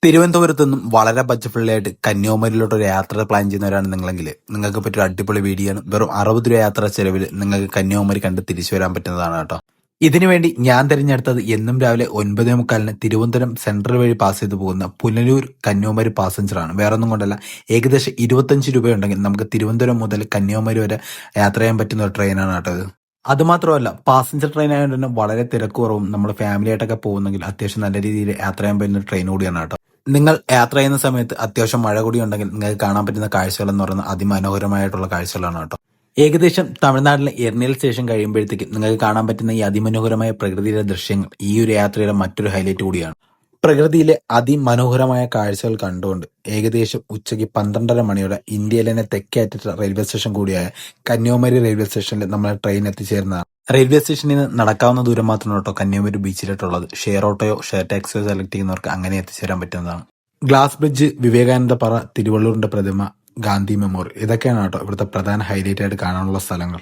തിരുവനന്തപുരത്ത് നിന്നും വളരെ ബഡ്ജറ്റ് ഫ്രണ്ട്ലി ആയിട്ട് കന്യാകുമാരിയിലോട്ട് ഒരു യാത്ര പ്ലാൻ ചെയ്യുന്നവരാണ് നിങ്ങളെങ്കിൽ നിങ്ങൾക്ക് പറ്റിയ അടിപൊളി വീഡിയോ ആണ്. വെറും 60 രൂപ യാത്രാ ചെലവിൽ നിങ്ങൾക്ക് കന്യാകുമാരി കണ്ട് തിരിച്ചു വരാൻ പറ്റുന്നതാണ് കേട്ടോ. ഇതിനുവേണ്ടി ഞാൻ തിരഞ്ഞെടുത്തത് എന്നും രാവിലെ 9:45 തിരുവനന്തപുരം സെൻട്രൽ വഴി പാസ് ചെയ്തു പോകുന്ന പുനലൂർ കന്യാകുമാരി പാസഞ്ചറാണ്. വേറെ ഒന്നും കൊണ്ടല്ല, ഏകദേശം 25 രൂപയുണ്ടെങ്കിൽ നമുക്ക് തിരുവനന്തപുരം മുതൽ കന്യാകുമാരി വരെ യാത്ര ചെയ്യാൻ പറ്റുന്ന ഒരു ട്രെയിനാണ് കേട്ടോ ഇത്. അതുമാത്രമല്ല, പാസഞ്ചർ ട്രെയിൻ ആയതുകൊണ്ട് തന്നെ വളരെ തിരക്ക് കുറവും, നമ്മൾ ഫാമിലി ആയിട്ടൊക്കെ പോകുന്നെങ്കിൽ അത്യാവശ്യം നല്ല രീതിയിൽ യാത്ര ചെയ്യാൻ പറ്റുന്ന ഒരു ട്രെയിൻ കൂടിയാണ് കേട്ടോ. നിങ്ങൾ യാത്ര ചെയ്യുന്ന സമയത്ത് അത്യാവശ്യം മഴ കൂടി ഉണ്ടെങ്കിൽ നിങ്ങൾക്ക് കാണാൻ പറ്റുന്ന കാഴ്ചകൾ എന്ന് പറയുന്നത് അതിമനോഹരമായിട്ടുള്ള കാഴ്ചകളാണ് കേട്ടോ. ഏകദേശം തമിഴ്നാട്ടിലെ എർണിയൽ സ്റ്റേഷൻ കഴിയുമ്പോഴത്തേക്കും നിങ്ങൾക്ക് കാണാൻ പറ്റുന്ന ഈ അതിമനോഹരമായ പ്രകൃതിയിലെ ദൃശ്യങ്ങൾ ഈ ഒരു യാത്രയുടെ മറ്റൊരു ഹൈലൈറ്റ് കൂടിയാണ്. പ്രകൃതിയിലെ അതിമനോഹരമായ കാഴ്ചകൾ കണ്ടുകൊണ്ട് ഏകദേശം ഉച്ചയ്ക്ക് 12:30 മണിയോടെ ഇന്ത്യയിലെ തന്നെ തെക്കേ അറ്റത്തെ റെയിൽവേ സ്റ്റേഷൻ കൂടിയായ കന്യാകുമാരി റെയിൽവേ സ്റ്റേഷനിൽ നമ്മൾ ട്രെയിൻ എത്തിച്ചേരുന്നതാണ്. റെയിൽവേ സ്റ്റേഷനിൽ നിന്ന് നടക്കാവുന്ന ദൂരം മാത്രമാണ് കേട്ടോ കന്യാകുമാരി ബീച്ചിലോട്ടുള്ളത്. ഷെയർ ഓട്ടോയോ ഷെയർ ടാക്സിയോ സെലക്ട് ചെയ്യുന്നവർക്ക് അങ്ങനെ എത്തിച്ചേരാൻ പറ്റുന്നതാണ്. ഗ്ലാസ് ബ്രിഡ്ജ്, വിവേകാനന്ദ പാറ, തിരുവള്ളൂരിന്റെ പ്രതിമ, ഗാന്ധി മെമ്മോറിയൽ, ഇതൊക്കെയാണ് കേട്ടോ ഇവിടുത്തെ പ്രധാന ഹൈലൈറ്റ് ആയിട്ട് കാണാനുള്ള സ്ഥലങ്ങൾ.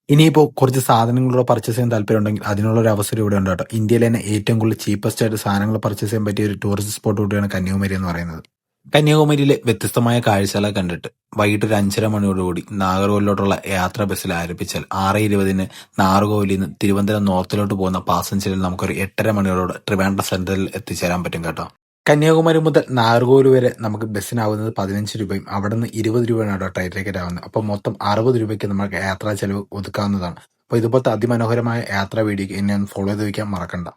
ഇനിയിപ്പോൾ കുറച്ച് സാധനങ്ങളൂടെ പർച്ചേസ് ചെയ്യാൻ താല്പര്യം ഉണ്ടെങ്കിൽ അതിനുള്ള ഒരു അവസരം ഇവിടെ ഉണ്ട് കേട്ടോ. ഇന്ത്യയിലെ തന്നെ ഏറ്റവും കൂടുതൽ ചീപ്പസ്റ്റ് ആയിട്ട് സാധനങ്ങൾ പർച്ചേസ് ചെയ്യാൻ പറ്റിയ ഒരു ടൂറിസ്റ്റ് സ്പോട്ട് കൂടിയാണ് കന്യാകുമാരി എന്ന് പറയുന്നത്. കന്യാകുമാരിയിലെ വ്യത്യസ്തമായ കാഴ്ചകളെ കണ്ടിട്ട് വൈകിട്ട് ഒരു 5:30 മണിയോടുകൂടി നാഗർകോവിലോട്ടുള്ള യാത്ര ബസ്സിൽ ആരംഭിച്ചാൽ 6:20 നാഗർകോവിലിൽ നിന്ന് തിരുവനന്തപുരം നോർത്തിലോട്ട് പോകുന്ന പാസഞ്ചറിൽ നമുക്കൊരു 8:30 മണിയോടെ ട്രിവാൻഡ്രം സെൻട്രലിൽ എത്തിച്ചേരാൻ പറ്റും കേട്ടോ. കന്യാകുമാരി മുതൽ നാഗർകോവിൽ വരെ നമുക്ക് ബസ്സിനാവുന്നത് 15 രൂപയും അവിടെ നിന്ന് 20 രൂപയാണ് കേട്ടോ ട്രെയിൻ ടിക്കറ്റ് ആവുന്നത്. അപ്പോൾ മൊത്തം 60 രൂപയ്ക്ക് നമുക്ക് യാത്രാ ചെലവ് ഒതുക്കാവുന്നതാണ്. അപ്പോൾ ഇതുപോലത്തെ അതിമനോഹരമായ യാത്രാ വീഡിയോക്ക് എന്നെ ഒന്ന് ഫോളോ ചെയ്ത് വയ്ക്കാൻ മറക്കണ്ട.